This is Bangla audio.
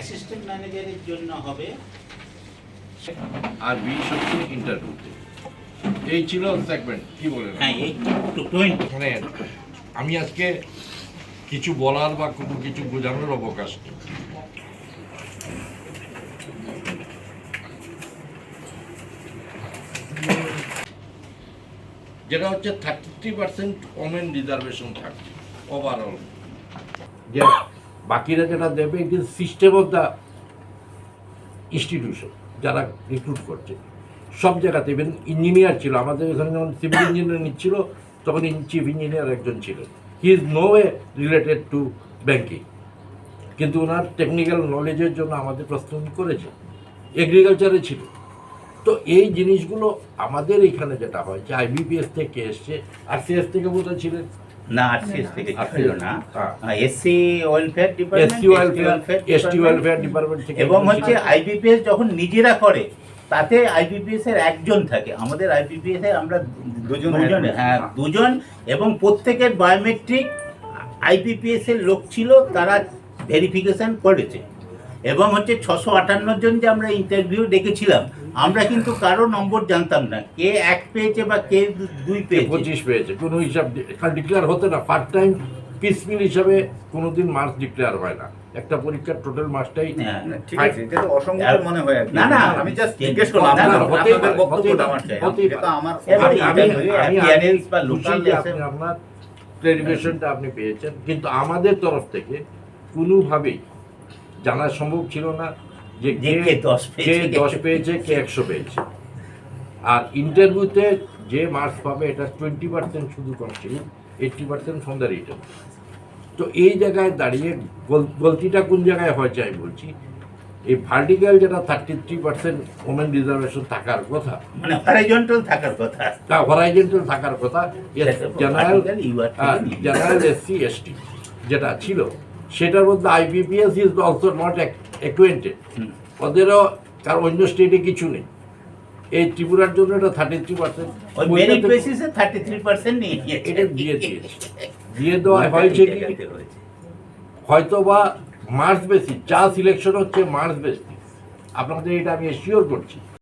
অ্যাসিস্ট্যান্ট ম্যানেজারের জন্য হবে। আর 20 হচ্ছে ইন্টারভিউতে। এই ছিল সেগমেন্ট, কি বলেন? হ্যাঁ, এই 20। মানে আমি আজকে কিছু বলার বা কোনো কিছু বোঝানোর অবকাশ নেই। যেটা হচ্ছে 33% ওমেন রিজার্ভেশন থাকবে ওভারঅল। যে বাকিরা যেটা দেবে it is system of the institution যারা রিক্রুট করছে সব জায়গাতে। ইভেন ইঞ্জিনিয়ার ছিল আমাদের এখানে, যখন সিভিল ইঞ্জিনিয়ার নিচ্ছিল তখন চিফ ইঞ্জিনিয়ার একজন ছিলেন। He is no way related to banking, কিন্তু ওনার টেকনিক্যাল নলেজের জন্য আমাদের প্রস্তুত করেছে। এগ্রিকালচারে ছিল। তো এই জিনিসগুলো আমাদের এখানে যেটা হয় যে আইবিপিএস থেকে এসছে, আরসিএস থেকে বোধহয় ছিলেন না, আরসিএস থেকে আরসিএস, ছিল না, হ্যাঁ। SC welfare department, ST welfare department থেকে, এবং হচ্ছে আইবিপিএস যখন নিজেরা করে তাতে আইবিপিএস এর একজন থাকে। আমাদের আইবিপিএস এর আমরা দুজন, হ্যাঁ দুজন, এবং প্রত্যেকের বায়োমেট্রিক আইবিপিএস এর লোক ছিল, তারা ভেরিফিকেশন করেছে। এবং হচ্ছে 658 জন যে আমরা ইন্টারভিউ ডেকেছিলাম, আমরা কিন্তু কারো নম্বর জানতাম না, কে 1 পেয়েছে বা কে 2 পেয়েছে, 25 পেয়েছে, কোনো হিসাব ডিক্লেয়ার হতো না। পার্ট টাইম পিসমিল হিসাবে কোনোদিন মার্কস ডিক্লেয়ার হয় না। একটা পরীক্ষার টোটাল মার্কসটাই ঠিক আছে, এটা তো অসংখ্য মনে হয় আর কি। না, না, আমি জাস্ট জিজ্ঞেস করলাম, না, না, আপনাদের বক্তব্যটা আমার চাই। এটা আমার আপনার ক্লারিফিকেশনটা আপনি পেয়েছেন, কিন্তু আমাদের তরফ থেকে কোনোভাবেই জানা সম্ভব ছিল না যে কে 10 পেয়েছে, কে 100 পেয়েছে। আর ইন্টারভিউতে যে মার্কস পাবে এটা 20% শুধু কনস্টিটিউট, 80% ফ্রম দ্য রিটেন। তো এই জায়গায় দাঁড়িয়ে গলতিটা কোন জায়গায় হয়েছে আমি বলছি, এই ভার্টিক্যাল যেটা 33% ওমেন রিজার্ভেশন থাকার কথা, মানে হরাইজন্টাল থাকার কথা, তা হরাইজন্টাল থাকার কথা। জেনারেল এসসি এসটি যেটা ছিল সেটার মধ্যে আইবিপিএস ইজ অলসো নট অ্যাকুয়েন্টেড। ওদেরও, কারণ অন্য স্টেটে কিছু নেই। এই ত্রিপুরার জন্য এটা 33%, ওই মেরিট বেসিসে 33% নিয়ে নিয়েছে। এটা দিয়ে দিয়েছে। দিয়ে দেওয়া হয়েছে কি হয়তো বা মার্কস বেসিস, যা সিলেকশন হচ্ছে মার্কস বেসিস, আপনাদের এটা আমি এশিওর করছি।